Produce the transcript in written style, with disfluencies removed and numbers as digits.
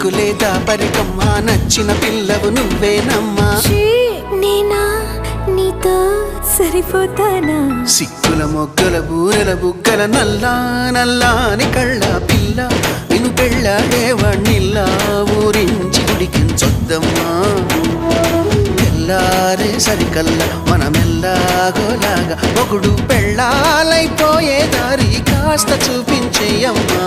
సిగ్గులేదా పరికమ్మా నచ్చిన పిల్లవు నువ్వేనమ్మా నేనా నీతో సరిపోతానా సిక్కుల మొగ్గల బూరెల బుగ్గల నల్లా నల్లాని కళ్ళ పిల్ల నిన్ను పెళ్ళాడేవాణ్ణిల్లా ఊరించి గుడికించొద్దమ్మా తెల్లారే సరికల్లా మనమెల్లాగోలాగా ఒకడు పెళ్ళాలైపోయే దారి కాస్త చూపించేయమ్మా